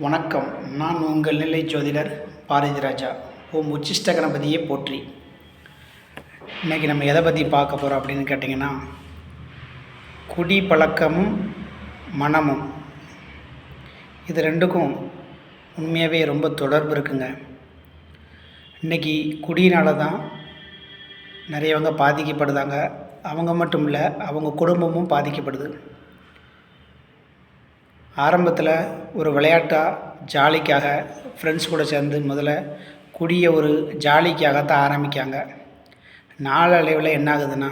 வணக்கம். நான் உங்கள் நிலை ஜோதிடர் பாரதிராஜா. ஓம் உச்சிஷ்ட கணபதியே போற்றி. இன்றைக்கி நம்ம எதை பற்றி பார்க்க போகிறோம் அப்படின்னு கேட்டிங்கன்னா, குடி பழக்கமும் மனமும், இது ரெண்டுக்கும் உண்மையாகவே ரொம்ப தொடர்பு இருக்குங்க. இன்றைக்கி குடியினால தான் நிறையவங்க பாதிக்கப்படுதாங்க. அவங்க மட்டும் இல்லை, அவங்க குடும்பமும் பாதிக்கப்படுது. ஆரம்பத்தில் ஒரு விளையாட்டாக ஜாலிக்காக ஃப்ரெண்ட்ஸ் கூட சேர்ந்து முதல்ல குடியை ஒரு ஜாலிக்காகத்தான் ஆரம்பிக்காங்க. நாளடைவில் என்ன ஆகுதுன்னா,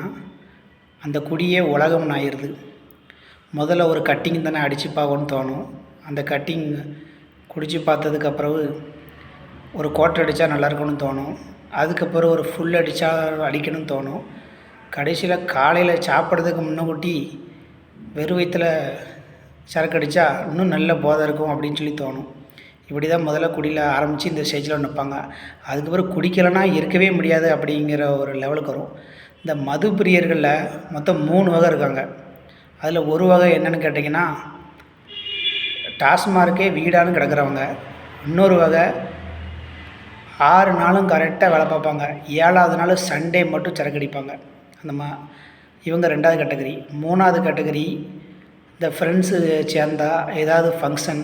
அந்த குடியே உலகம்னு ஆயிடுது. முதல்ல ஒரு கட்டிங் தானே அடித்து பார்க்கணுன்னு தோணும். அந்த கட்டிங் குடித்து பார்த்ததுக்கப்புறம் ஒரு கோட்டை அடித்தா நல்லாயிருக்கும்னு தோணும். அதுக்கப்புறம் ஒரு ஃபுல் அடித்தா அடிக்கணும்னு தோணும். கடைசியில் காலையில் சாப்பிட்றதுக்கு முன்னக்கூட்டி வெறும் வயிற்றில் சரக்கு அடித்தா இன்னும் நல்ல போதை இருக்கும் அப்படின்னு சொல்லி தோணும். இப்படி தான் முதல்ல குடியில் ஆரம்பித்து இந்த ஸ்டேஜில் நிற்பாங்க. அதுக்கப்புறம் குடிக்கலைன்னா இருக்கவே முடியாது அப்படிங்கிற ஒரு லெவலுக்கு வரும். இந்த மது பிரியர்களில் மொத்தம் 3 வகை இருக்காங்க. அதில் ஒரு வகை என்னென்னு கேட்டிங்கன்னா, டாஸ்மார்க்கே வீடானு கிடக்கிறவங்க. இன்னொரு வகை 6 நாளும் கரெக்டாக வேலை பார்ப்பாங்க, 7ஆவது நாள் சண்டே மட்டும் சரக்கு அடிப்பாங்க. இவங்க 2வது கேட்டகரி. 3வது கேட்டகரி, இந்த ஃப்ரெண்ட்ஸு சேர்ந்தா ஏதாவது ஃபங்க்ஷன்,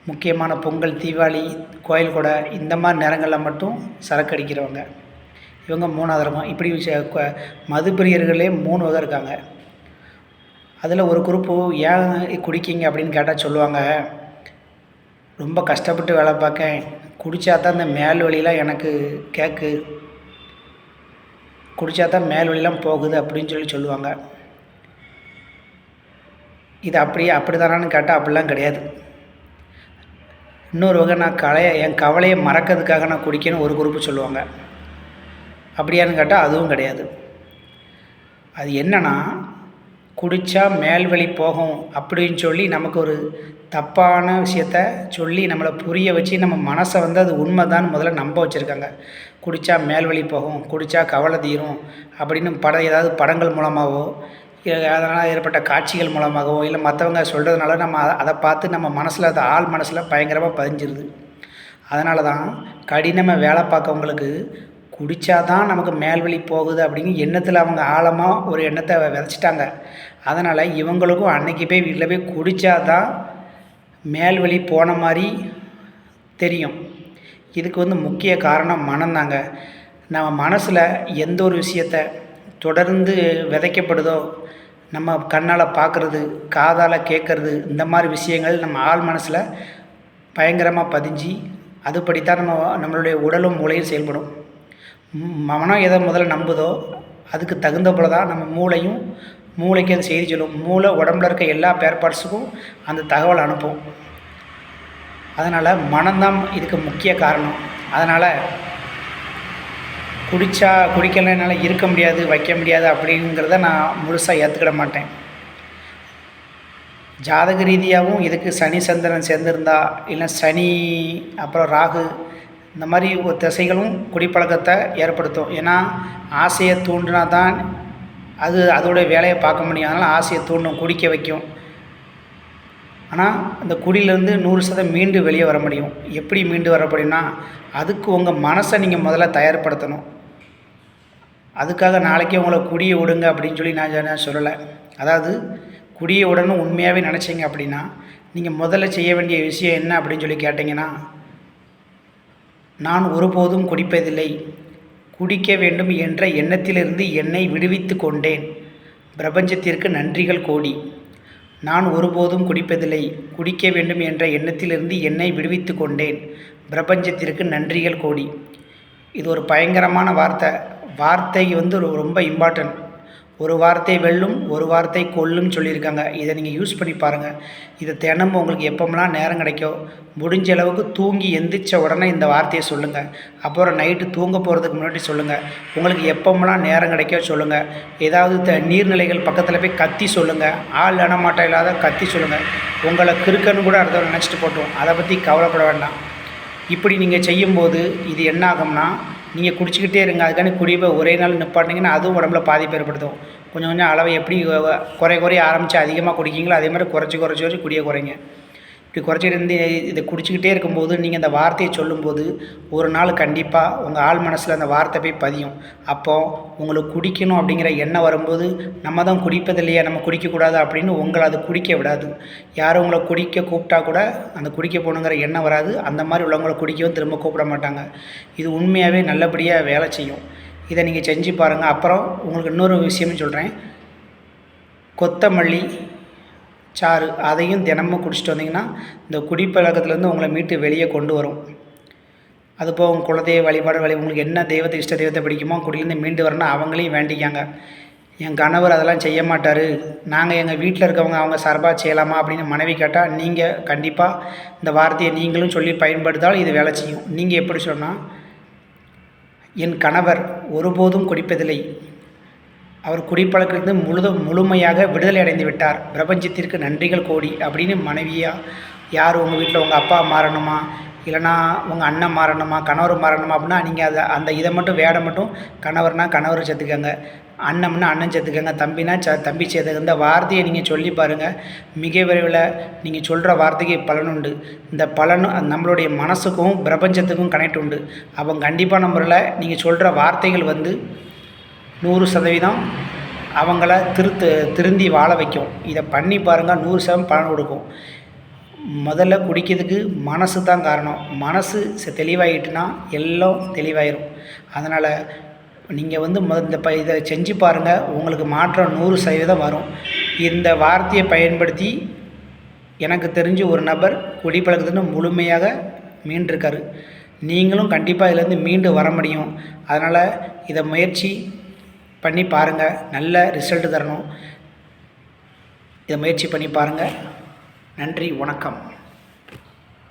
முக்கியமான பொங்கல், தீபாவளி, கோயில் கொடை, இந்த மாதிரி நேரங்களில் மட்டும் சரக்கு அடிக்கிறவங்க. இவங்க 3வது ரகம். இப்படி மது பிரியர்களே 3 வகை இருக்காங்க. அதில் ஒரு குரூப்பு ஏன் குடிக்கிங்க அப்படின்னு கேட்டால் சொல்லுவாங்க, ரொம்ப கஷ்டப்பட்டு வேலை பார்க்கேன், குடித்தா தான் இந்த மேல் வழியெலாம் எனக்கு கேட்கு, குடித்தா தான் மேல் வழியெலாம் போகுது அப்படின்னு சொல்லுவாங்க. இது அப்படி தானான்னு கேட்டால் அப்படிலாம் கிடையாது. இன்னொரு வகை, நான் என் கவலையை மறக்கிறதுக்காக நான் குடிக்கணும் ஒரு குரூப்பு சொல்லுவாங்க. அப்படியான்னு கேட்டால் அதுவும் கிடையாது. அது என்னென்னா, குடித்தா மேல்வழி போகும் அப்படின்னு சொல்லி நமக்கு ஒரு தப்பான விஷயத்த சொல்லி நம்மளை புரிய வச்சு நம்ம மனசை அது உண்மைதான்னு முதல்ல நம்ப வச்சுருக்காங்க. குடித்தா மேல்வழி போகும், குடித்தா கவலை தீரும் அப்படின்னு ஏதாவது படங்கள் மூலமாகவோ, அதனால் ஏற்பட்ட காட்சிகள் மூலமாகவோ, இல்லை மற்றவங்க சொல்கிறதுனால நம்ம அதை பார்த்து நம்ம மனசில், அது ஆள் மனசில் பயங்கரமாக பதிஞ்சிருது. அதனால தான் கடினமாக வேலை பார்க்கவங்களுக்கு குடித்தா தான் நமக்கு மேல்வழி போகுது அப்படிங்கிற எண்ணத்தில் அவங்க ஆழமாக ஒரு எண்ணத்தை விதைச்சிட்டாங்க. அதனால் இவங்களுக்கும் அன்றைக்கி போய் வீட்டில் போய் குடித்தா தான் மேல்வழி போன மாதிரி தெரியும். இதுக்கு முக்கிய காரணம் மனம்தாங்க. நம்ம மனசில் எந்த ஒரு விஷயத்தை தொடர்ந்து விதைக்கப்படுதோ, நம்ம கண்ணால் பார்க்குறது, காதால் கேட்குறது, இந்த மாதிரி விஷயங்கள் நம்ம ஆள் மனசில் பயங்கரமாக பதிஞ்சு அதுபடித்தான் நம்மளுடைய உடலும் மூளையும் செயல்படும். மனம் எதை முதல்ல நம்புதோ அதுக்கு தகுந்த போல தான் நம்ம மூளைக்கு அது செய்தி சொல்லும். மூளை உடம்புல இருக்க எல்லா பேர்பாட்ஸுக்கும் அந்த தகவல் அனுப்பும். அதனால் மனம்தான் இதுக்கு முக்கிய காரணம். அதனால் குடிக்கலைன்னா என்னால் இருக்க முடியாது, வைக்க முடியாது அப்படிங்கிறத நான் முழுசாக ஏற்றுக்கிட மாட்டேன். ஜாதக ரீதியாகவும் இதுக்கு சனி சந்திரன் சேர்ந்துருந்தா, இல்லை சனி அப்புறம் ராகு, இந்த மாதிரி ஒரு திசைகளும் குடிப்பழக்கத்தை ஏற்படுத்தும். ஏன்னா ஆசையை தூண்டினா தான் அதோடைய வேலையை பார்க்க முடியும். அதனால் ஆசையை தூண்டும், குடிக்க வைக்கும். ஆனால் அந்த குடியிலேருந்து 100% மீண்டு வெளியே வர முடியும். எப்படி மீண்டு வர முடியும்னா, அதுக்கு உங்கள் மனசை நீங்கள் முதல்ல தயார்படுத்தணும். அதுக்காக நாளைக்கே உங்களை குடியை விடுங்க அப்படின்னு சொல்லி நான் சொல்லலை. அதாவது குடியை விடணும் உண்மையாகவே நினச்சிங்க அப்படின்னா, நீங்கள் முதல்ல செய்ய வேண்டிய விஷயம் என்ன அப்படின்னு சொல்லி கேட்டிங்கன்னா, நான் ஒருபோதும் குடிப்பதில்லை, குடிக்க வேண்டும் என்ற எண்ணத்திலிருந்து என்னை விடுவித்து கொண்டேன், பிரபஞ்சத்திற்கு நன்றிகள் கோடி. நான் ஒருபோதும் குடிப்பதில்லை, குடிக்க வேண்டும் என்ற எண்ணத்திலிருந்து என்னை விடுவித்து கொண்டேன், பிரபஞ்சத்திற்கு நன்றிகள் கோடி. இது ஒரு பயங்கரமான வார்த்தை ரொம்ப இம்பார்ட்டன்ட். ஒரு வார்த்தை வெல்லும், ஒரு வார்த்தை கொல்லும் சொல்லியிருக்காங்க. இதை நீங்கள் யூஸ் பண்ணி பாருங்கள். இதை தினமும் உங்களுக்கு எப்போமெல்லாம் நேரம் கிடைக்கோ முடிஞ்ச அளவுக்கு தூங்கி எந்திரிச்ச உடனே இந்த வார்த்தையை சொல்லுங்கள். அப்புறம் நைட்டு தூங்க போகிறதுக்கு முன்னாடி சொல்லுங்கள். உங்களுக்கு எப்போமெல்லாம் நேரம் கிடைக்கோ சொல்லுங்கள். ஏதாவது நீர்நிலைகள் பக்கத்தில் போய் கத்தி சொல்லுங்கள். ஆள் நடமாட்டம் இல்லாத கத்தி சொல்லுங்கள். உங்களை கிறுக்கன்னு கூட அடுத்தவரை நினச்சிட்டு போட்டோம், அதை பற்றி கவலைப்பட வேண்டாம். இப்படி நீங்கள் செய்யும்போது இது என்ன ஆகும்னா, நீங்கள் குடிச்சிக்கிட்டே இருங்க. அதுக்கான குடிப்பை ஒரே நாள் நிப்பாட்டிங்கன்னா அதுவும் உடம்புல பாதிப்பு ஏற்படுத்தும். கொஞ்சம் அளவை எப்படி குறைய ஆரம்பித்து அதிகமாக குடிக்கிங்களோ அதே மாதிரி குறைச்சி குடியை குறைங்க. இப்படி குறைச்சிட்டு இருந்து இதை குடிச்சிக்கிட்டே இருக்கும்போது நீங்கள் அந்த வார்த்தையை சொல்லும்போது ஒரு நாள் கண்டிப்பாக உங்கள் ஆள் மனசில் அந்த வார்த்தை போய் பதியும். அப்போது உங்களுக்கு குடிக்கணும் அப்படிங்கிற எண்ணம் வரும்போது நம்ம தான் குடிப்பதில்லையா, நம்ம குடிக்கக்கூடாது அப்படின்னு உங்களை அது குடிக்க விடாது. யாரும் உங்களை குடிக்க கூப்பிட்டா கூட அந்த குடிக்க போகணுங்கிற எண்ணம் வராது. அந்த மாதிரி உள்ளவங்களை குடிக்கவும் திரும்ப கூப்பிட மாட்டாங்க. இது உண்மையாகவே நல்லபடியாக வேலை செய்யும். இதை நீங்கள் செஞ்சு பாருங்கள். அப்புறம் உங்களுக்கு இன்னொரு விஷயமும் சொல்கிறேன். கொத்தமல்லி சாறு அதையும் தினமும் குடிச்சிட்டு வந்தீங்கன்னா இந்த குடிப்பழக்கத்துலேருந்து உங்களை மீட்டு வெளியே கொண்டு வரும். அதுபோக உங்கள் குலதெய்வ வழிபாடு உங்களுக்கு என்ன தெய்வத்தை இஷ்ட தெய்வத்தை பிடிக்குமோ குடியிலேருந்து மீண்டு வரணும் அவங்களையும் வேண்டிக்காங்க. என் கணவர் அதெல்லாம் செய்ய மாட்டார், நாங்கள் எங்கள் வீட்டில் இருக்கவங்க அவங்க சார்பாக செய்யலாமா அப்படின்னு மனைவி கேட்டால் நீங்கள் கண்டிப்பாக இந்த வார்த்தையை நீங்களும் சொல்லி பயன்படுத்தால் இது வேலை செய்யும். நீங்கள் எப்படி சொன்னால், என் கணவர் ஒருபோதும் குடிப்பதில்லை, அவர் குடிப்பழக்கத்திலிருந்து முழுமையாக விடுதலை அடைந்து விட்டார், பிரபஞ்சத்திற்கு நன்றிகள் கோடி அப்படின்னு மனைவியாக யார் உங்கள் வீட்டில் உங்கள் அப்பா மாறணுமா இல்லைனா உங்கள் அண்ணன் மாறணுமா கணவர் மாறணுமா அப்படின்னா நீங்கள் அந்த இதை மட்டும் வேடை மட்டும் கணவர்னால் கணவர் சேர்த்துக்கங்க, அண்ணம்னா அண்ணன் சேர்த்துக்கங்க, தம்பினா தம்பி சேர்த்துக்க. இந்த வார்த்தையை நீங்கள் சொல்லி பாருங்கள். மிக விரைவில் நீங்கள் சொல்கிற வார்த்தைக்கு பலனுண்டு. இந்த பலன் நம்மளுடைய மனசுக்கும் பிரபஞ்சத்துக்கும் கனெக்ட் உண்டு. அப்போ கண்டிப்பான முறையில் நீங்கள் சொல்கிற வார்த்தைகள் 100% அவங்கள திருந்தி வாழ வைக்கும். இதை பண்ணி பாருங்கள், 100% பலன் கொடுக்கும். முதல்ல குடிக்கிறதுக்கு மனசு தான் காரணம். மனசு தெளிவாகிட்டுனா எல்லாம் தெளிவாயிரும். அதனால் நீங்கள் இதை செஞ்சு பாருங்கள், உங்களுக்கு மாற்றம் 100% வரும். இந்த வார்த்தையை பயன்படுத்தி எனக்கு தெரிஞ்சு ஒரு நபர் குடிப்பழக்கத்துலேருந்து முழுமையாக மீண்டிருக்காரு. நீங்களும் கண்டிப்பாக இதிலேருந்து மீண்டு வர முடியும். அதனால் இதை முயற்சி பண்ணி பாருங்கள், நல்ல ரிசல்ட் தரணும். இதை முயற்சி பண்ணி பாருங்கள். நன்றி, வணக்கம்.